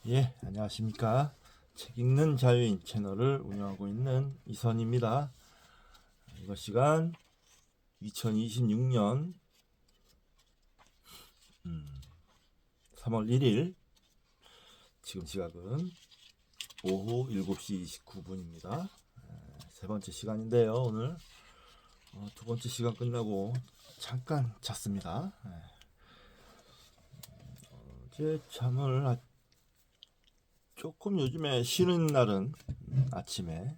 안녕하십니까. 책 읽는 자유인 채널을 운영하고 있는 이선입니다. 이번 시간 2026년 3월 1일, 지금 시각은 오후 7시 29분입니다. 세 번째 시간인데요. 오늘 두 번째 시간 끝나고 잠깐 잤습니다. 어제 잠을 조금 요즘에 쉬는 날은 아침에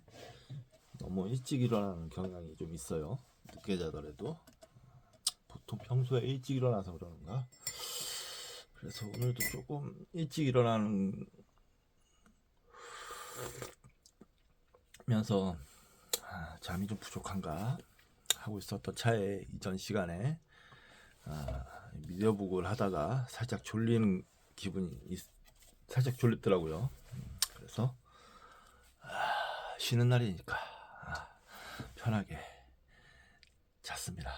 너무 일찍 일어나는 경향이 좀 있어요. 늦게 자더라도 보통 평소에 일찍 일어나서 그러는가. 그래서 오늘도 조금 일찍 일어나면서 잠이 좀 부족한가 하고 있었던 차에 이전 시간에 미디어북을 하다가 살짝 졸리는 기분이 살짝 졸립더라고요. 그래서 쉬는 날이니까 편하게 잤습니다.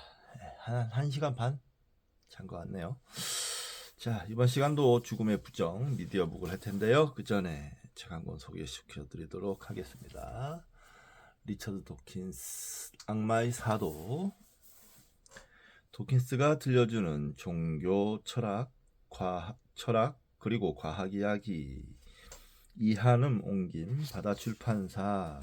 한 시간 반 잔 것 같네요. 자, 이번 시간도 죽음의 부정 미디어북을 할 텐데요. 그 전에 책 한 권 소개시켜 드리도록 하겠습니다. 리처드 도킨스, 악마의 사도. 도킨스가 들려주는 종교, 철학 그리고 과학 이야기. 이한음 옮긴 바다 출판사.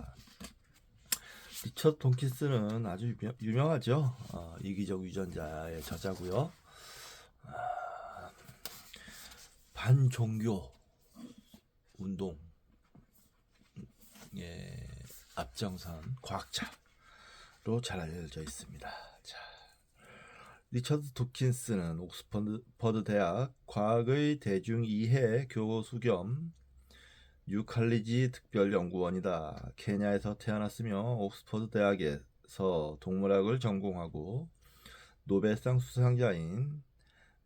리처드 도킨스는 아주 유명하죠. 이기적 유전자의 저자고요. 반종교 운동에 앞장선 과학자로 잘 알려져 있습니다. 자, 리처드 도킨스는 옥스퍼드 대학 과학의 대중이해 교수 겸 뉴칼리지 특별연구원이다. 케냐에서 태어났으며 옥스퍼드 대학에서 동물학을 전공하고 노벨상 수상자인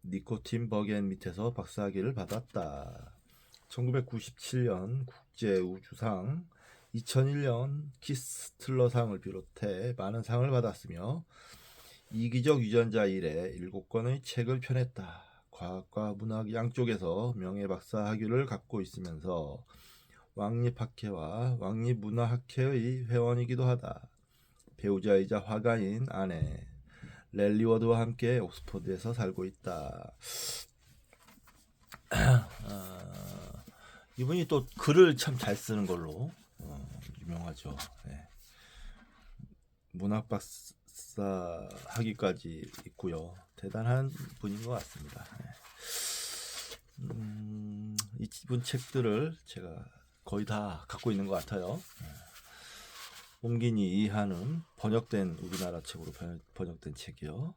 니코틴 버겐 밑에서 박사학위를 받았다. 1997년 국제우주상, 2001년 키스틀러상을 비롯해 많은 상을 받았으며 이기적 유전자 이래 7권의 책을 펴냈다. 과학과 문학 양쪽에서 명예박사 학위를 갖고 있으면서 왕립학회와 왕립문화학회의 회원이기도 하다. 배우자이자 화가인 아내 랠리워드와 함께 옥스퍼드에서 살고 있다. 이분이 또 글을 참 잘 쓰는 걸로 유명하죠. 네. 문학 박사 학위까지 있고요. 대단한 분인 것 같습니다. 이분 책들을 제가 거의 다 갖고 있는 것 같아요. 옮긴이 이한음, 번역된 우리나라 책으로 번역된 책이요.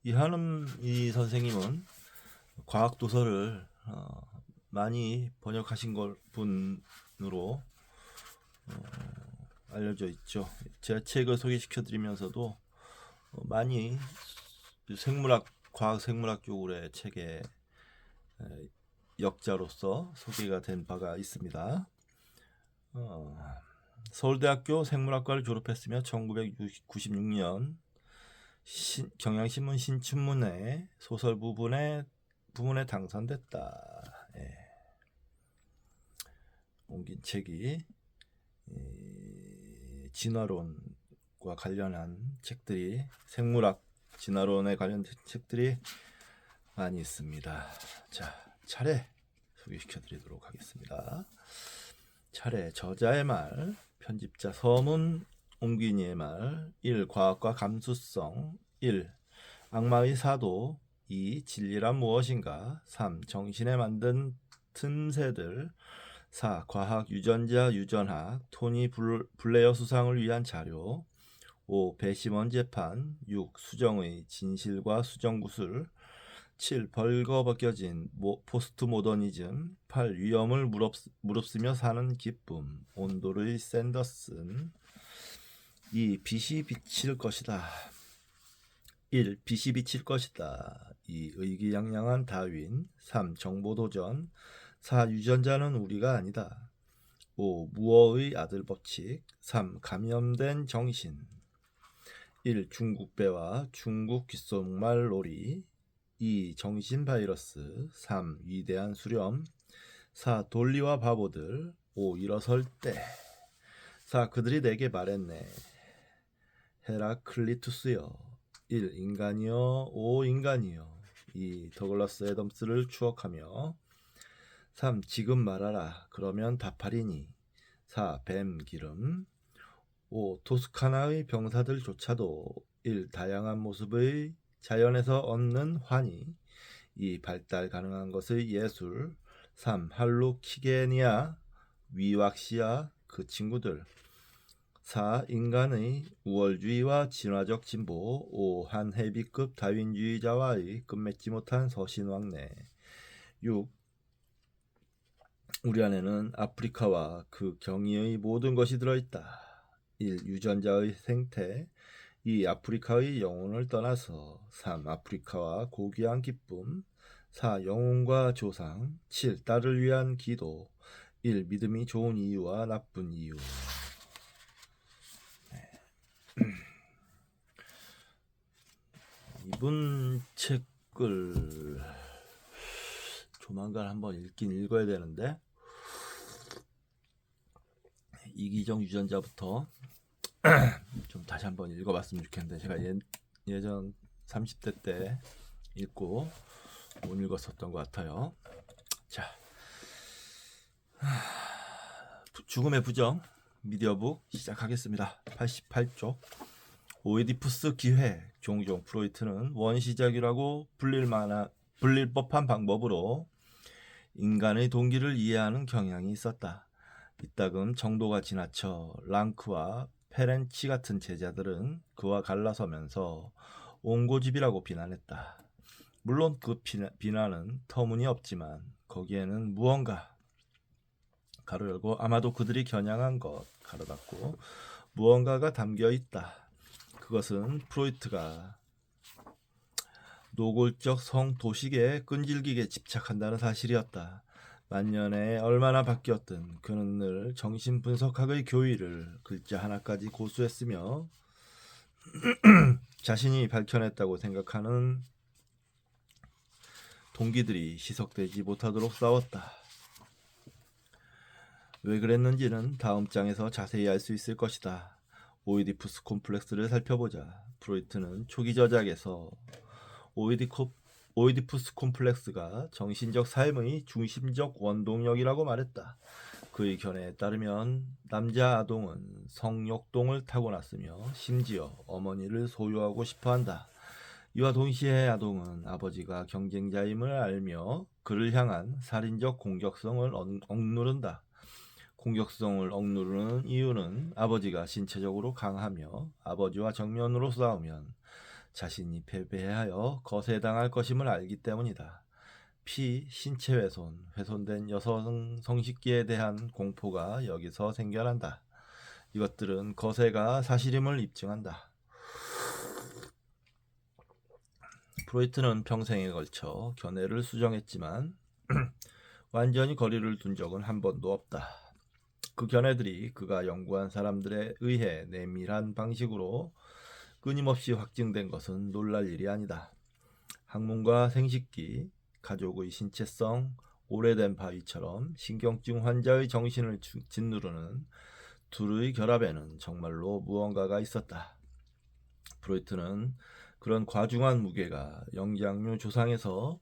이한음 이 선생님은 과학 도서를 많이 번역하신 분으로 알려져 있죠. 제 책을 소개시켜 드리면서도 많이 과학 생물학 쪽으로의 책에 역자로서 소개가 된 바가 있습니다. 서울대학교 생물학과를 졸업했으며 1996년 경향신문 신춘문예 소설 부문에 당선됐다. 옮긴 책이 진화론과 관련한 책들이, 생물학 진화론에 관련된 책들이 많이 있습니다. 자, 차례 소개시켜 드리도록 하겠습니다. 차례 저자의 말, 편집자 서문 옮긴이의 말. 1. 과학과 감수성. 1. 악마의 사도. 2. 진리란 무엇인가. 3. 정신에 만든 틈새들. 4. 과학 유전자 유전학. 토니 블레어 수상을 위한 자료. 5. 배심원 재판. 6. 수정의 진실과 수정구술. 7. 벌거벗겨진 포스트 모더니즘. 8. 위험을 무릅쓰며 사는 기쁨. 온도르의 샌더슨. 2. 빛이 비칠 것이다. 1. 빛이 비칠 것이다. 2. 의기양양한 다윈. 3. 정보도전. 4. 유전자는 우리가 아니다. 5. 무어의 아들 법칙. 3. 감염된 정신. 1. 중국배와 중국 귓속말 놀이. 2. 정신 바이러스. 3. 위대한 수렴. 4. 돌리와 바보들. 5. 일어설 때. 4. 그들이 내게 말했네. 헤라클리투스여. 1. 인간이여. 5. 인간이여. 2. 더글라스 애덤스를 추억하며. 3. 지금 말하라. 그러면 답하리니. 4. 뱀 기름. 5. 토스카나의 병사들조차도. 1. 다양한 모습의 자연에서 얻는 환희. 2. 발달 가능한 것의 예술. 3. 할루키게니아, 위왁시아 그 친구들. 4. 인간의 우월주의와 진화적 진보. 5. 한 헤비급 다윈주의자와의 끝맺지 못한 서신왕래. 6. 우리 안에는 아프리카와 그 경이의 모든 것이 들어있다. 1. 유전자의 생태. 2. 아프리카의 영혼을 떠나서. 3. 아프리카와 고귀한 기쁨. 4. 영혼과 조상. 7. 딸을 위한 기도. 1. 믿음이 좋은 이유와 나쁜 이유. 이분 책을 조만간 한번 읽긴 읽어야 되는데, 이기정 유전자부터 좀 다시 한번 읽어봤으면 좋겠는데, 제가 예전 30대 때 읽고 못 읽었었던 것 같아요. 자, 죽음의 부정 미디어북 시작하겠습니다. 88쪽. 오이디푸스 기회. 종종 프로이트는 원시작이라고 불릴 법한 방법으로 인간의 동기를 이해하는 경향이 있었다. 이따금 정도가 지나쳐 랑크와 페렌치 같은 제자들은 그와 갈라서면서 옹고집이라고 비난했다. 물론 그 비난은 터무니없지만 거기에는 무언가 가로 열고 아마도 그들이 겨냥한 것 가로 닫고 무언가가 담겨 있다. 그것은 프로이트가 노골적 성도식에 끈질기게 집착한다는 사실이었다. 만년에 얼마나 바뀌었든 그는 늘 정신분석학의 교의를 글자 하나까지 고수했으며 자신이 밝혀냈다고 생각하는 동기들이 시석되지 못하도록 싸웠다. 왜 그랬는지는 다음 장에서 자세히 알 수 있을 것이다. 오이디푸스 콤플렉스를 살펴보자. 프로이트는 초기 저작에서 오이디푸스 콤플렉스가 정신적 삶의 중심적 원동력이라고 말했다. 그의 견해에 따르면 남자 아동은 성욕동을 타고났으며 심지어 어머니를 소유하고 싶어한다. 이와 동시에 아동은 아버지가 경쟁자임을 알며 그를 향한 살인적 공격성을 억누른다. 공격성을 억누르는 이유는 아버지가 신체적으로 강하며 아버지와 정면으로 싸우면 자신이 패배하여 거세당할 것임을 알기 때문이다. 신체 훼손된 여성 성식기에 대한 공포가 여기서 생겨난다. 이것들은 거세가 사실임을 입증한다. 프로이트는 평생에 걸쳐 견해를 수정했지만 완전히 거리를 둔 적은 한 번도 없다. 그 견해들이 그가 연구한 사람들에 의해 내밀한 방식으로 끊임없이 확증된 것은 놀랄 일이 아니다. 학문과 생식기, 가족의 신체성, 오래된 바위처럼 신경증 환자의 정신을 짓누르는 둘의 결합에는 정말로 무언가가 있었다. 프로이트는 그런 과중한 무게가 영장류 조상에서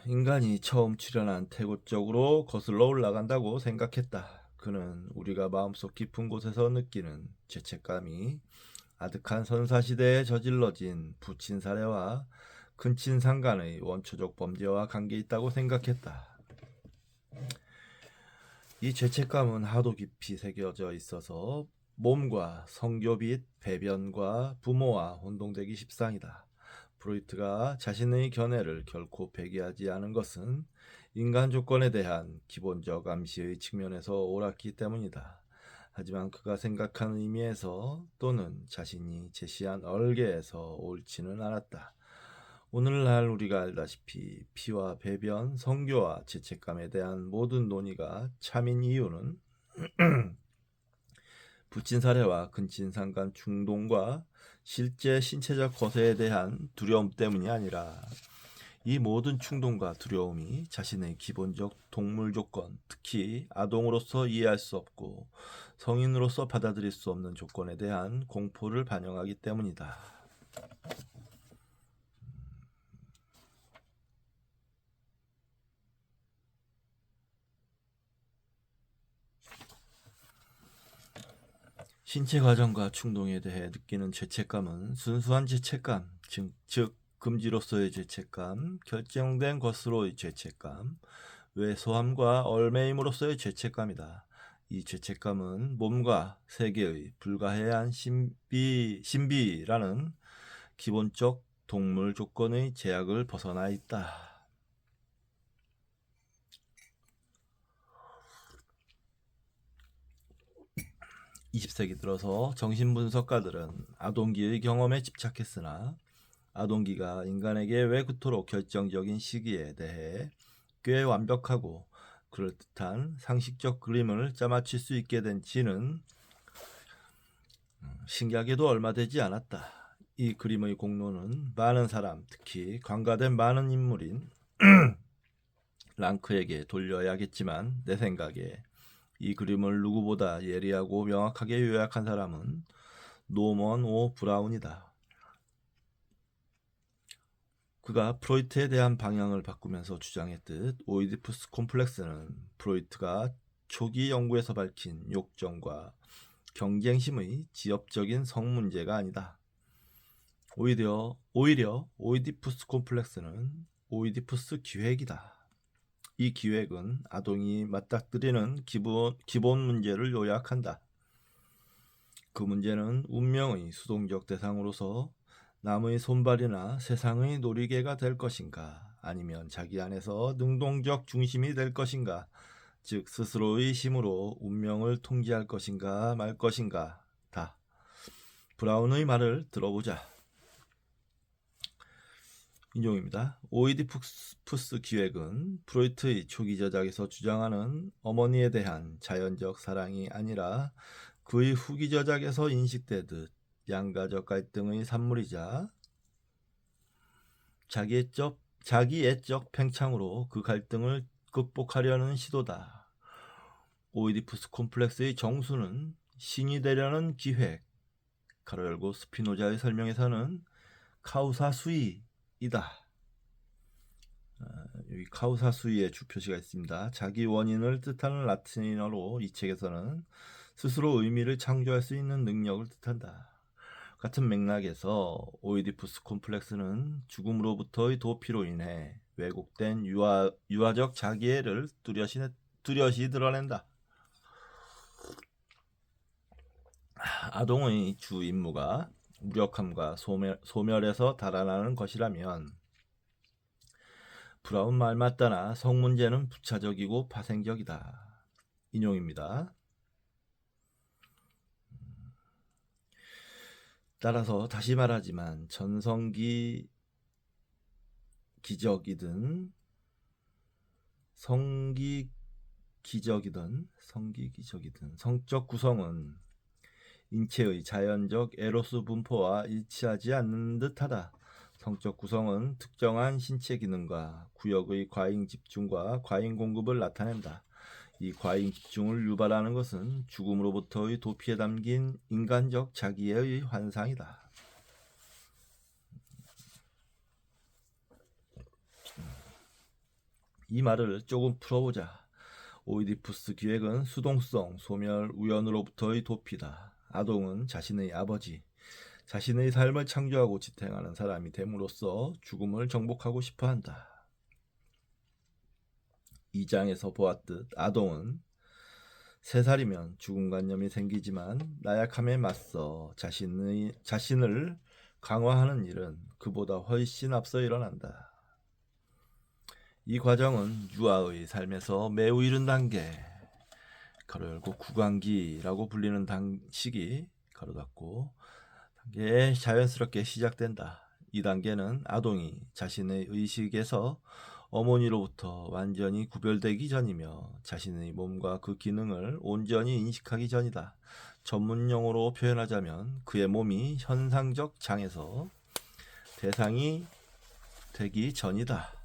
인간이 처음 출현한 태고 쪽으로 거슬러 올라간다고 생각했다. 그는 우리가 마음속 깊은 곳에서 느끼는 죄책감이 아득한 선사시대에 저질러진 부친사례와 근친상간의 원초적 범죄와 관계 있다고 생각했다. 이 죄책감은 하도 깊이 새겨져 있어서 몸과 성교빛 배변과 부모와 혼동되기 십상이다. 프로이트가 자신의 견해를 결코 배제하지 않은 것은 인간 조건에 대한 기본적 암시의 측면에서 옳았기 때문이다. 하지만 그가 생각하는 의미에서 또는 자신이 제시한 얼개에서 옳지는 않았다. 오늘날 우리가 알다시피 피와 배변, 성교와 죄책감에 대한 모든 논의가 참인 이유는 부친사례와 근친상간 충동과 실제 신체적 거세에 대한 두려움 때문이 아니라 이 모든 충동과 두려움이 자신의 기본적 동물 조건, 특히 아동으로서 이해할 수 없고 성인으로서 받아들일 수 없는 조건에 대한 공포를 반영하기 때문이다. 신체 과정과 충동에 대해 느끼는 죄책감은 순수한 죄책감, 즉 금지로서의 죄책감, 결정된 것으로의 죄책감, 왜소함과 얼매임으로서의 죄책감이다. 이 죄책감은 몸과 세계의 불가해한 신비라는 기본적 동물 조건의 제약을 벗어나 있다. 20세기 들어서 정신분석가들은 아동기의 경험에 집착했으나 아동기가 인간에게 왜 그토록 결정적인 시기에 대해 꽤 완벽하고 그럴듯한 상식적 그림을 짜맞출 수 있게 된지는 신기하게도 얼마 되지 않았다. 이 그림의 공로는 많은 사람, 특히 관가된 많은 인물인 랑크에게 돌려야겠지만 내 생각에 이 그림을 누구보다 예리하고 명확하게 요약한 사람은 노먼 오 브라운이다. 그가 프로이트에 대한 방향을 바꾸면서 주장했듯 오이디푸스 콤플렉스는 프로이트가 초기 연구에서 밝힌 욕정과 경쟁심의 지엽적인 성문제가 아니다. 오히려 오이디푸스 콤플렉스는 오이디푸스 기획이다. 이 기획은 아동이 맞닥뜨리는 기본 문제를 요약한다. 그 문제는 운명의 수동적 대상으로서 남의 손발이나 세상의 놀이개가 될 것인가, 아니면 자기 안에서 능동적 중심이 될 것인가, 즉 스스로의 힘으로 운명을 통제할 것인가 말 것인가 다. 브라운의 말을 들어보자. 인용입니다. 오이디푸스 기획은 프로이트의 초기 저작에서 주장하는 어머니에 대한 자연적 사랑이 아니라 그의 후기 저작에서 인식되듯 양가적 갈등의 산물이자 자기애적 팽창으로 그 갈등을 극복하려는 시도다. 오이디푸스 콤플렉스의 정수는 신이 되려는 기획, 가로 열고 스피노자의 설명에서는 카우사수이이다. 여기 카우사수이의 주표시가 있습니다. 자기 원인을 뜻하는 라틴어로 이 책에서는 스스로 의미를 창조할 수 있는 능력을 뜻한다. 같은 맥락에서 오이디푸스 콤플렉스는 죽음으로부터의 도피로 인해 왜곡된 유아적 자기애를 뚜렷이 드러낸다. 아동의 주 임무가 무력함과 소멸에서 달아나는 것이라면 브라운 말 맞다나 성문제는 부차적이고 파생적이다. 인용입니다. 따라서 다시 말하지만 전성기 기적이든 성기 기적이든 성적 구성은 인체의 자연적 에로스 분포와 일치하지 않는 듯하다. 성적 구성은 특정한 신체 기능과 구역의 과잉 집중과 과잉 공급을 나타낸다. 이 과잉 집중을 유발하는 것은 죽음으로부터의 도피에 담긴 인간적 자기애의 환상이다. 이 말을 조금 풀어보자. 오이디푸스 기획은 수동성, 소멸, 우연으로부터의 도피다. 아동은 자신의 아버지, 자신의 삶을 창조하고 지탱하는 사람이 됨으로써 죽음을 정복하고 싶어한다. 이 장에서 보았듯 아동은 3살이면 죽음관념이 생기지만 나약함에 맞서 자신을 강화하는 일은 그보다 훨씬 앞서 일어난다. 이 과정은 유아의 삶에서 매우 이른 단계, 가로 열고 구강기라고 불리는 시기, 가로 닫고 단계에 자연스럽게 시작된다. 이 단계는 아동이 자신의 의식에서 어머니로부터 완전히 구별되기 전이며 자신의 몸과 그 기능을 온전히 인식하기 전이다. 전문용어로 표현하자면 그의 몸이 현상적 장에서 되기 전이다.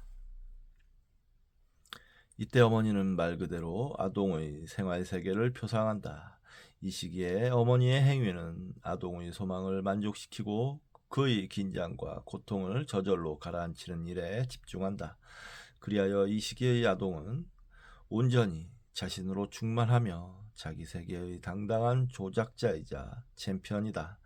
이때 어머니는 말 그대로 아동의 생활 세계를 표상한다. 이 시기에 어머니의 행위는 아동의 소망을 만족시키고 그의 긴장과 고통을 저절로 가라앉히는 일에 집중한다. 그리하여 이 시기의 아동은 온전히 자신으로 충만하며 자기 세계의 당당한 조작자이자 챔피언이다.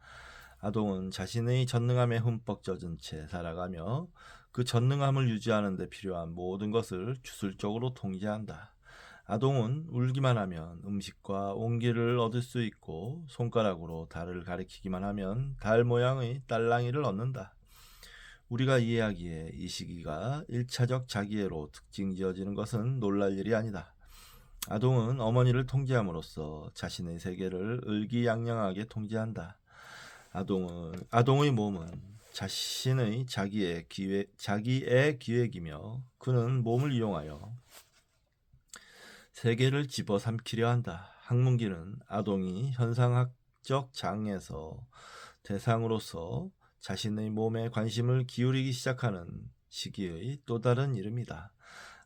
아동은 자신의 전능함에 흠뻑 젖은 채 살아가며 그 전능함을 유지하는 데 필요한 모든 것을 주술적으로 통제한다. 아동은 울기만 하면 음식과 온기를 얻을 수 있고 손가락으로 달을 가리키기만 하면 달 모양의 딸랑이를 얻는다. 우리가 이해하기에 이 시기가 1차적 자기애로 특징지어지는 것은 놀랄 일이 아니다. 아동은 어머니를 통제함으로써 자신의 세계를 의기양양하게 통제한다. 아동의 몸은 자기의 기획이며 그는 몸을 이용하여 세계를 집어삼키려 한다. 학문기는 아동이 현상학적 장에서 대상으로서 자신의 몸에 관심을 기울이기 시작하는 시기의 또 다른 이름이다.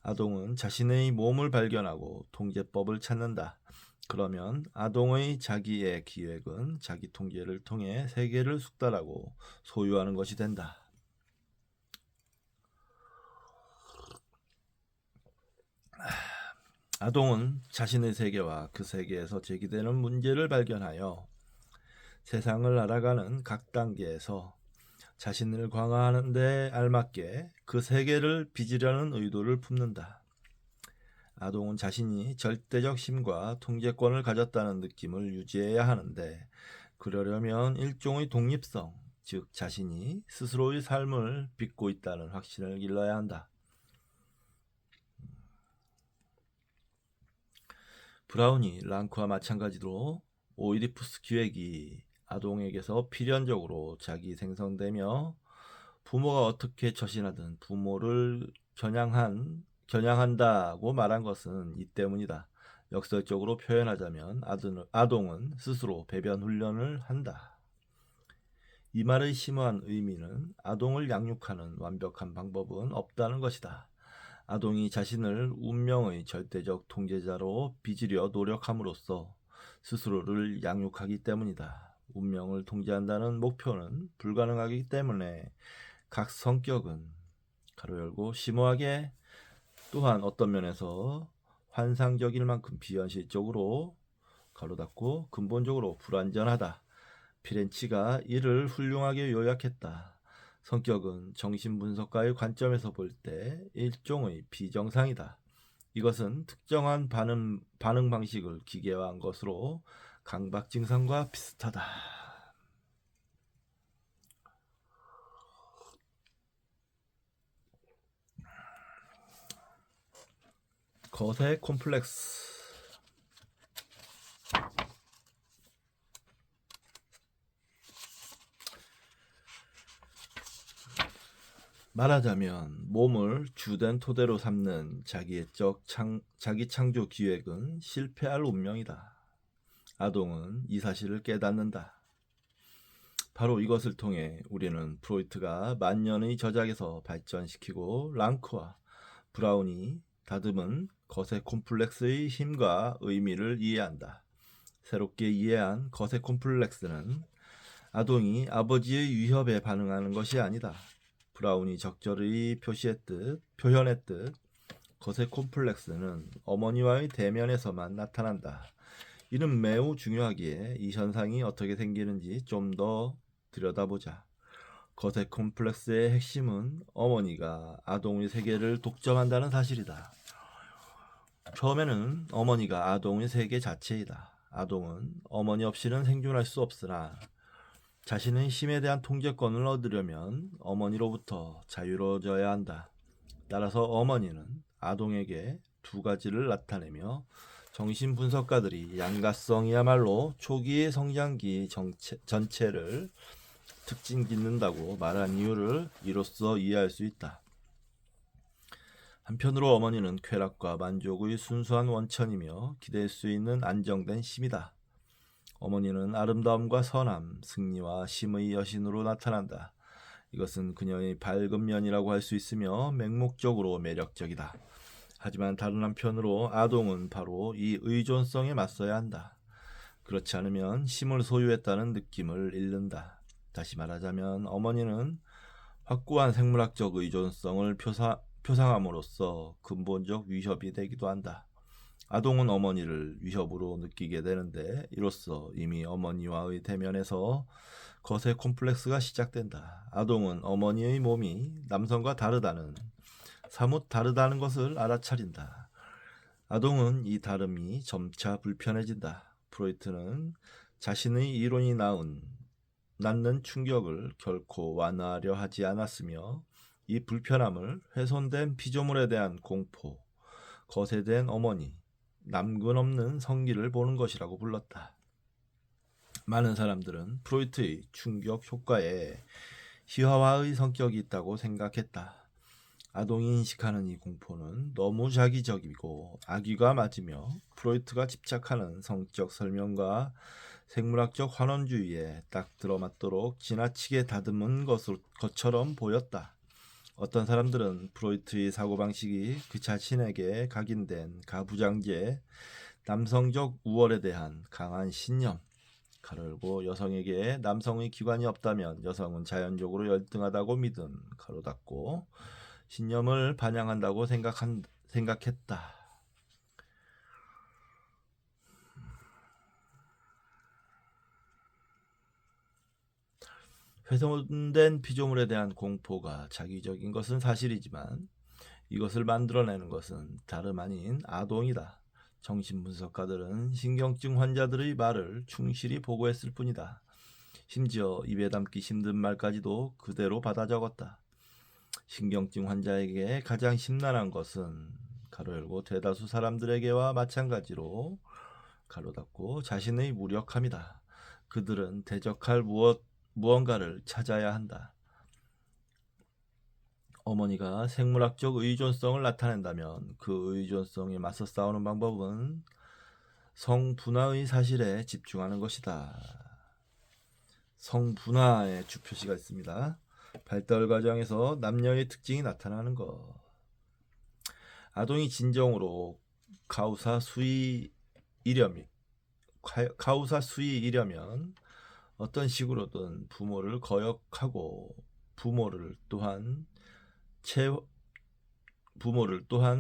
아동은 자신의 몸을 발견하고 통제법을 찾는다. 그러면 아동의 자기의 기획은 자기 통제를 통해 세계를 숙달하고 소유하는 것이 된다. 아동은 자신의 세계와 그 세계에서 제기되는 문제를 발견하여 세상을 알아가는 각 단계에서 자신을 강화하는 데 알맞게 그 세계를 빚으려는 의도를 품는다. 아동은 자신이 절대적 힘과 통제권을 가졌다는 느낌을 유지해야 하는데 그러려면 일종의 독립성, 즉 자신이 스스로의 삶을 빚고 있다는 확신을 길러야 한다. 브라우니, 랑크와 마찬가지로 오이디푸스 기획이 아동에게서 필연적으로 자기 생성되며 부모가 어떻게 처신하든 부모를 겨냥한다고 말한 것은 이 때문이다. 역설적으로 표현하자면 아동은 스스로 배변 훈련을 한다. 이 말의 심오한 의미는 아동을 양육하는 완벽한 방법은 없다는 것이다. 아동이 자신을 운명의 절대적 통제자로 빚으려 노력함으로써 스스로를 양육하기 때문이다. 운명을 통제한다는 목표는 불가능하기 때문에 각 성격은 가로 열고 심오하게 또한 어떤 면에서 환상적일 만큼 비현실적으로 가로 닫고 근본적으로 불완전하다. 피렌치가 이를 훌륭하게 요약했다. 성격은 정신분석가의 관점에서 볼 때 일종의 비정상이다. 이것은 특정한 반응 방식을 기계화한 것으로 강박 증상과 비슷하다. 거세 콤플렉스. 말하자면 몸을 주된 토대로 삼는 자기 창조 기획은 실패할 운명이다. 아동은 이 사실을 깨닫는다. 바로 이것을 통해 우리는 프로이트가 만년의 저작에서 발전시키고 랑크와 브라운이 다듬은 거세 콤플렉스의 힘과 의미를 이해한다. 새롭게 이해한 거세 콤플렉스는 아동이 아버지의 위협에 반응하는 것이 아니다. 브라운이 적절히 표현했듯 거세 콤플렉스는 어머니와의 대면에서만 나타난다. 이는 매우 중요하기에 이 현상이 어떻게 생기는지 좀 더 들여다보자. 거세 콤플렉스의 핵심은 어머니가 아동의 세계를 독점한다는 사실이다. 처음에는 어머니가 아동의 세계 자체이다. 아동은 어머니 없이는 생존할 수 없으나 자신의 힘에 대한 통제권을 얻으려면 어머니로부터 자유로워져야 한다. 따라서 어머니는 아동에게 두 가지를 나타내며 정신분석가들이 양가성이야말로 초기의 성장기 전체를 특징 짓는다고 말한 이유를 이로써 이해할 수 있다. 한편으로 어머니는 쾌락과 만족의 순수한 원천이며 기댈 수 있는 안정된 힘이다. 어머니는 아름다움과 선함, 승리와 힘의 여신으로 나타난다. 이것은 그녀의 밝은 면이라고 할 수 있으며 맹목적으로 매력적이다. 하지만 다른 한편으로 아동은 바로 이 의존성에 맞서야 한다. 그렇지 않으면 힘을 소유했다는 느낌을 잃는다. 다시 말하자면 어머니는 확고한 생물학적 의존성을 표상함으로써 근본적 위협이 되기도 한다. 아동은 어머니를 위협으로 느끼게 되는데 이로써 이미 어머니와의 대면에서 거세 콤플렉스가 시작된다. 아동은 어머니의 몸이 남성과 사뭇 다르다는 것을 알아차린다. 아동은 이 다름이 점차 불편해진다. 프로이트는 자신의 이론이 낳는 충격을 결코 완화하려 하지 않았으며 이 불편함을 훼손된 피조물에 대한 공포, 거세된 어머니, 남근 없는 성기를 보는 것이라고 불렀다. 많은 사람들은 프로이트의 충격 효과에 희화화의 성격이 있다고 생각했다. 아동이 인식하는 이 공포는 너무 자기적이고 악의가 맞으며 프로이트가 집착하는 성적 설명과 생물학적 환원주의에 딱 들어맞도록 지나치게 다듬은 것처럼 보였다. 어떤 사람들은 프로이트의 사고방식이 그 자신에게 각인된 가부장제, 남성적 우월에 대한 강한 신념, 가로열고 여성에게 남성의 기관이 없다면 여성은 자연적으로 열등하다고 믿은 가로 닫고 신념을 반영한다고 생각했다. 훼손된 피조물에 대한 공포가 자기적인 것은 사실이지만 이것을 만들어내는 것은 다름 아닌 아동이다. 정신분석가들은 신경증 환자들의 말을 충실히 보고했을 뿐이다. 심지어 입에 담기 힘든 말까지도 그대로 받아 적었다. 신경증 환자에게 가장 심란한 것은 가로 열고 대다수 사람들에게와 마찬가지로 가로 닫고 자신의 무력함이다. 그들은 대적할 무언가를 찾아야 한다. 어머니가 생물학적 의존성을 나타낸다면 그 의존성에 맞서 싸우는 방법은 성분화의 사실에 집중하는 것이다. 성분화의 주표시가 있습니다. 발달 과정에서 남녀의 특징이 나타나는 것. 아동이 진정으로 가우사 수이이려면 어떤 식으로든 부모를 거역하고 부모를 또한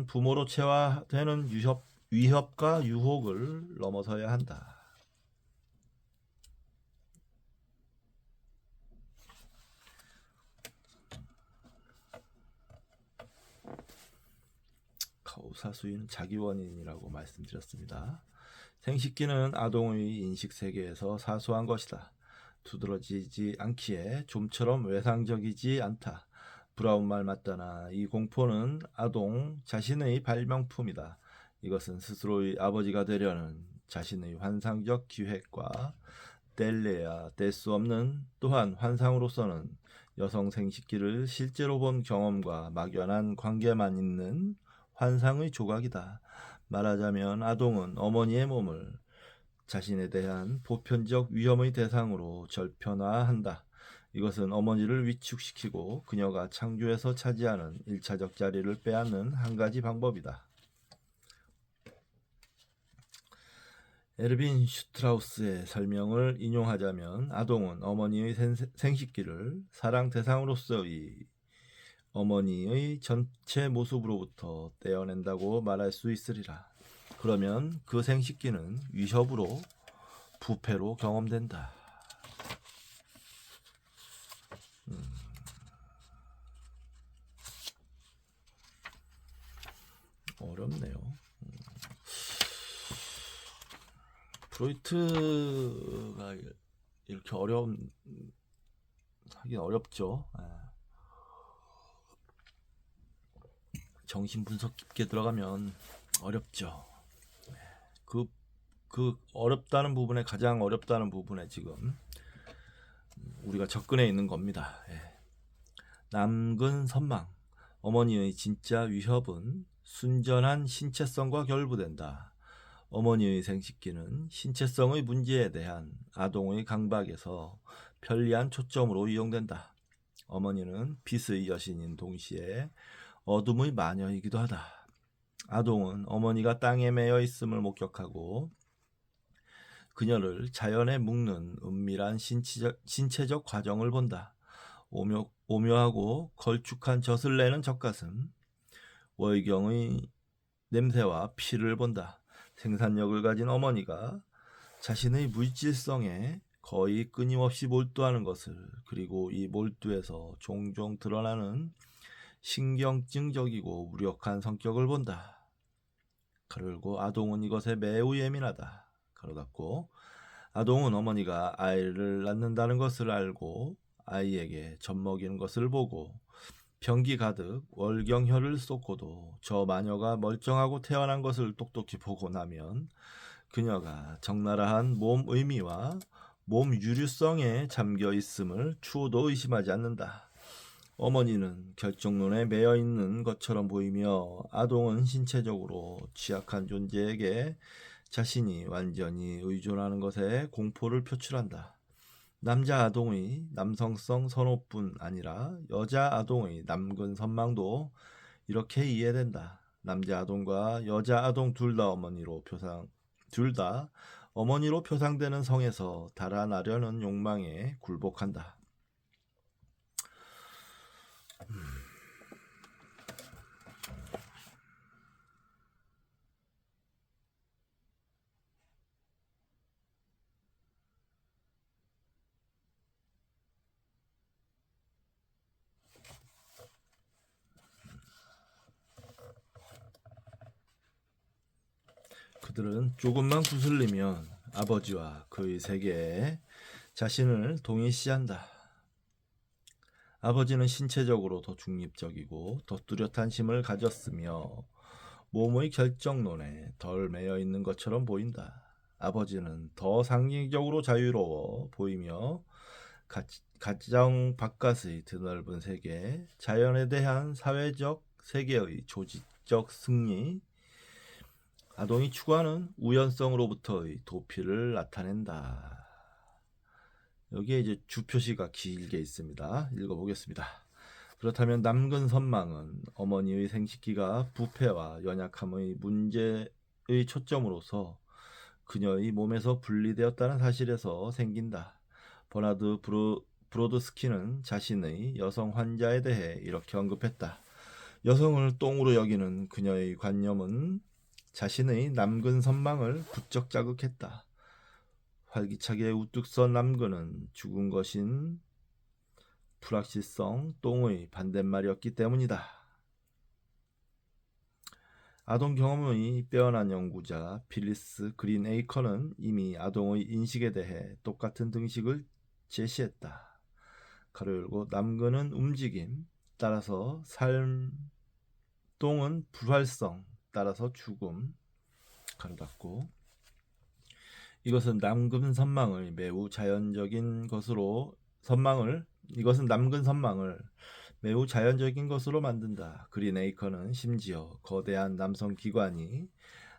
부모로 체화되는 위협과 유혹을 넘어서야 한다. 가우사수인 자기 원인이라고 말씀드렸습니다. 생식기는 아동의 인식세계에서 사소한 것이다. 두드러지지 않기에 좀처럼 외상적이지 않다. 브라운 말 맞다나 이 공포는 아동 자신의 발명품이다. 이것은 스스로의 아버지가 되려는 자신의 환상적 기획과 뗄래야 뗄 수 없는 또한 환상으로서는 여성 생식기를 실제로 본 경험과 막연한 관계만 있는 환상의 조각이다. 말하자면 아동은 어머니의 몸을 자신에 대한 보편적 위험의 대상으로 절편화한다. 이것은 어머니를 위축시키고 그녀가 창조에서 차지하는 1차적 자리를 빼앗는 한 가지 방법이다. 에르빈 슈트라우스의 설명을 인용하자면 아동은 어머니의 생식기를 사랑 대상으로서의 어머니의 전체 모습으로부터 떼어낸다고 말할 수 있으리라. 그러면 그 생식기는 위협으로 부패로 경험된다. 어렵네요. 프로이트가 이렇게 하긴 어렵죠. 정신분석 깊게 들어가면 어렵죠. 그 어렵다는 부분에 가장 어렵다는 부분에 지금 우리가 접근해 있는 겁니다. 남근 선망. 어머니의 진짜 위협은 순전한 신체성과 결부된다. 어머니의 생식기는 신체성의 문제에 대한 아동의 강박에서 편리한 초점으로 이용된다. 어머니는 빛의 여신인 동시에 어둠의 마녀이기도 하다. 아동은 어머니가 땅에 매여 있음을 목격하고 그녀를 자연에 묶는 은밀한 신체적 과정을 본다. 오묘하고 걸쭉한 젖을 내는 젖가슴, 월경의 냄새와 피를 본다. 생산력을 가진 어머니가 자신의 물질성에 거의 끊임없이 몰두하는 것을, 그리고 이 몰두에서 종종 드러나는 신경증적이고 무력한 성격을 본다. 그리고 아동은 이것에 매우 예민하다. 가로 닫고, 아동은 어머니가 아이를 낳는다는 것을 알고 아이에게 젖먹이는 것을 보고 병기 가득 월경혈을 쏟고도 저 마녀가 멀쩡하고 태어난 것을 똑똑히 보고 나면 그녀가 적나라한 몸 의미와 몸 유류성에 잠겨 있음을 추호도 의심하지 않는다. 어머니는 결정론에 매여 있는 것처럼 보이며 아동은 신체적으로 취약한 존재에게 자신이 완전히 의존하는 것에 공포를 표출한다. 남자 아동의 남성성 선호뿐 아니라 여자 아동의 남근 선망도 이렇게 이해된다. 남자 아동과 여자 아동 둘 다 어머니로 표상되는 성에서 달아나려는 욕망에 굴복한다. 그들은 조금만 구슬리면 아버지와 그의 세계에 자신을 동일시한다. 아버지는 신체적으로 더 중립적이고 더 뚜렷한 힘을 가졌으며 몸의 결정론에 덜 매여 있는 것처럼 보인다. 아버지는 더 상징적으로 자유로워 보이며 가정 바깥의 드넓은 세계, 자연에 대한 사회적 세계의 조직적 승리, 아동이 추구하는 우연성으로부터의 도피를 나타낸다. 여기에 이제 주표시가 길게 있습니다. 읽어보겠습니다. 그렇다면 남근 선망은 어머니의 생식기가 부패와 연약함의 문제의 초점으로서 그녀의 몸에서 분리되었다는 사실에서 생긴다. 버나드 브로드스키는 자신의 여성 환자에 대해 이렇게 언급했다. 여성을 똥으로 여기는 그녀의 관념은 자신의 남근 선망을 부쩍 자극했다. 활기차게 우뚝 선 남근은 죽은 것인 불확실성 똥의 반대말이었기 때문이다. 아동 경험의 빼어난 연구자 필리스 그린에이커는 이미 아동의 인식에 대해 똑같은 등식을 제시했다. 가로 열고 남근은 움직임, 따라서 삶, 똥은 불활성, 따라서 죽음, 가로 닫고, 이것은 남근 선망을 매우 자연적인 것으로 이것은 남근 선망을 매우 자연적인 것으로 만든다. 그린에이커는 심지어 거대한 남성 기관이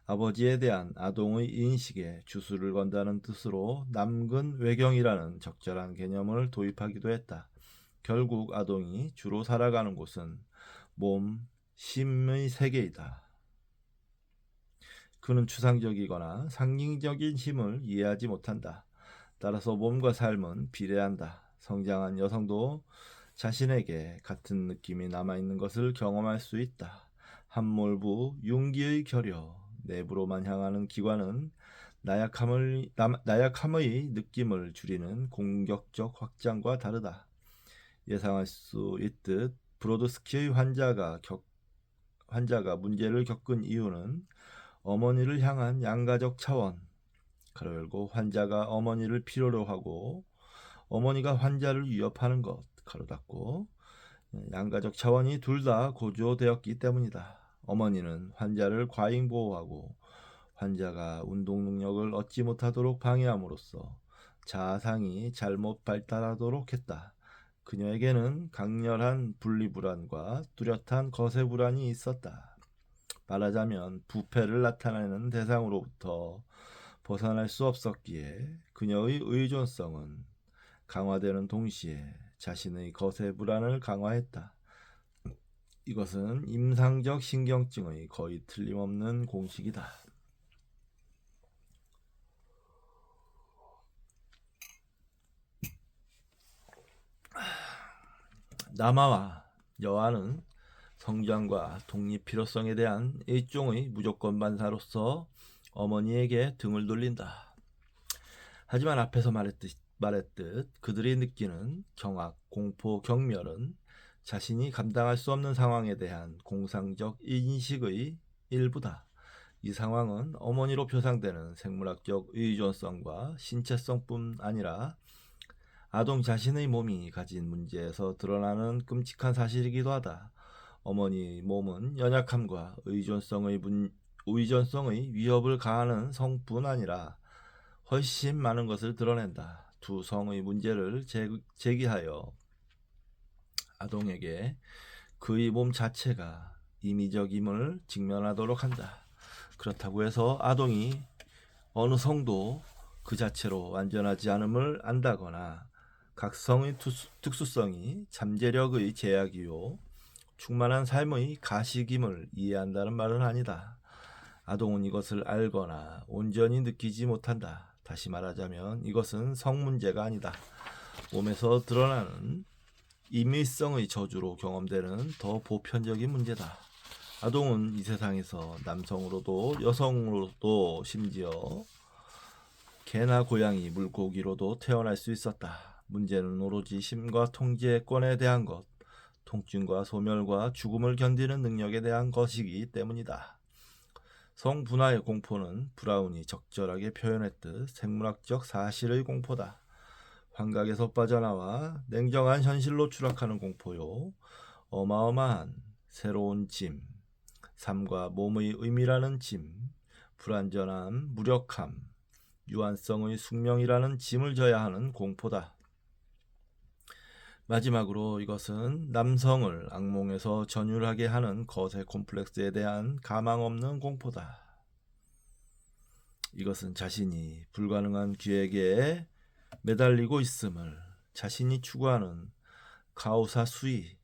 아버지에 대한 아동의 인식에 주술을 건다는 뜻으로 남근 외경이라는 적절한 개념을 도입하기도 했다. 결국 아동이 주로 살아가는 곳은 몸, 심의 세계이다. 그는 추상적이거나 상징적인 힘을 이해하지 못한다. 따라서 몸과 삶은 비례한다. 성장한 여성도 자신에게 같은 느낌이 남아있는 것을 경험할 수 있다. 함몰부 융기의 결여, 내부로만 향하는 기관은 나약함의 느낌을 줄이는 공격적 확장과 다르다. 예상할 수 있듯 브로드스키의 환자가 문제를 겪은 이유는 어머니를 향한 양가적 차원, 가로 열고 환자가 어머니를 필요로 하고 어머니가 환자를 위협하는 것, 가로 닫고, 양가적 차원이 둘 다 고조되었기 때문이다. 어머니는 환자를 과잉 보호하고 환자가 운동 능력을 얻지 못하도록 방해함으로써 자아상이 잘못 발달하도록 했다. 그녀에게는 강렬한 분리불안과 뚜렷한 거세불안이 있었다. 말하자면 부패를 나타내는 대상으로부터 벗어날 수 없었기에 그녀의 의존성은 강화되는 동시에 자신의 거세 불안을 강화했다. 이것은 임상적 신경증의 거의 틀림없는 공식이다. 남아와 여아는 성장과 독립 필요성에 대한 일종의 무조건 반사로서 어머니에게 등을 돌린다. 하지만 앞에서 말했듯 그들이 느끼는 경악, 공포, 경멸은 자신이 감당할 수 없는 상황에 대한 공상적 인식의 일부다. 이 상황은 어머니로 표상되는 생물학적 의존성과 신체성뿐 아니라 아동 자신의 몸이 가진 문제에서 드러나는 끔찍한 사실이기도 하다. 어머니의 몸은 연약함과 의존성의 위협을 가하는 성뿐 아니라 훨씬 많은 것을 드러낸다. 두 성의 문제를 제기하여 아동에게 그의 몸 자체가 임의적임을 직면하도록 한다. 그렇다고 해서 아동이 어느 성도 그 자체로 완전하지 않음을 안다거나 각 성의 특수성이 잠재력의 제약이요 충만한 삶의 가식임을 이해한다는 말은 아니다. 아동은 이것을 알거나 온전히 느끼지 못한다. 다시 말하자면 이것은 성 문제가 아니다. 몸에서 드러나는 임의성의 저주로 경험되는 더 보편적인 문제다. 아동은 이 세상에서 남성으로도 여성으로도 심지어 개나 고양이, 물고기로도 태어날 수 있었다. 문제는 오로지 심과 통제권에 대한 것, 통증과 소멸과 죽음을 견디는 능력에 대한 것이기 때문이다. 성분화의 공포는 브라운이 적절하게 표현했듯 생물학적 사실의 공포다. 환각에서 빠져나와 냉정한 현실로 추락하는 공포요. 어마어마한 새로운 짐, 삶과 몸의 의미라는 짐, 불완전함, 무력함, 유한성의 숙명이라는 짐을 져야 하는 공포다. 마지막으로 이것은 남성을 악몽에서 전율하게 하는 거세 콤플렉스에 대한 가망 없는 공포다. 이것은 자신이 불가능한 기획에 매달리고 있음을 자신이 추구하는 가오사 수위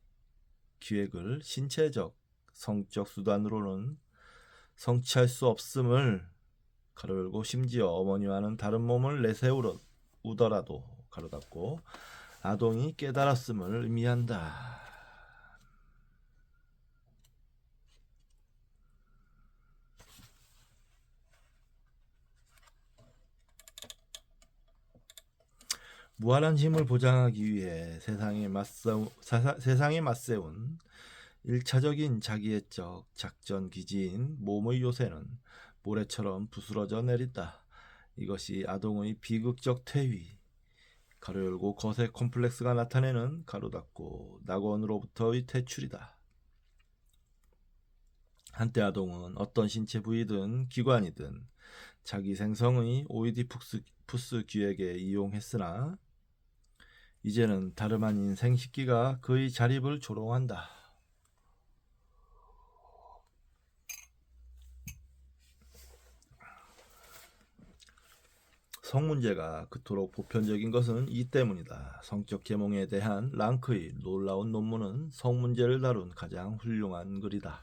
기획을 신체적, 성적 수단으로는 성취할 수 없음을 가로 열고 심지어 어머니와는 다른 몸을 내세우더라도 가로 닫고 아동이 깨달았음을 의미한다. 무한한 힘을 보장하기 위해 세상에 맞세운 1차적인 자기애적 작전 기지인 몸의 요새는 모래처럼 부스러져 내린다. 이것이 아동의 비극적 퇴위, 가로 열고 거세 콤플렉스가 나타내는 가로 닫고 낙원으로부터의 퇴출이다. 한때 아동은 어떤 신체 부위든 기관이든 자기 생성의 오이디푸스 기획에 이용했으나 이제는 다름 아닌 생식기가 그의 자립을 조롱한다. 성 문제가 그토록 보편적인 것은 이 때문이다. 성적 계몽에 대한 랑크의 놀라운 논문은 성 문제를 다룬 가장 훌륭한 글이다.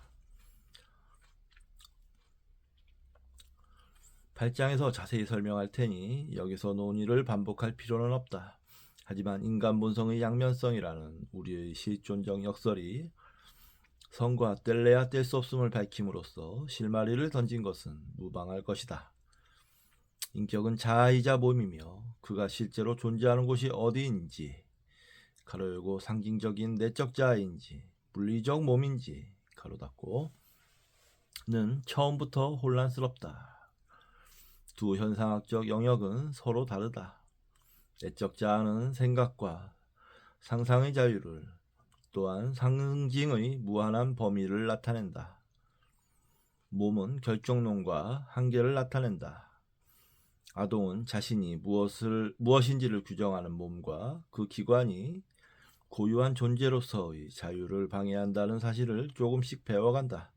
8장에서 자세히 설명할 테니 여기서 논의를 반복할 필요는 없다. 하지만 인간 본성의 양면성이라는 우리의 실존적 역설이 성과 뗄래야 뗄 수 없음을 밝힘으로써 실마리를 던진 것은 무방할 것이다. 인격은 자아이자 몸이며 그가 실제로 존재하는 곳이 어디인지 가로 열고 상징적인 내적 자아인지 물리적 몸인지 가로 닫고 는 처음부터 혼란스럽다. 두 현상학적 영역은 서로 다르다. 내적 자아는 생각과 상상의 자유를 또한 상징의 무한한 범위를 나타낸다. 몸은 결정론과 한계를 나타낸다. 아동은 자신이 무엇인지를 규정하는 몸과 그 기관이 고유한 존재로서의 자유를 방해한다는 사실을 조금씩 배워간다.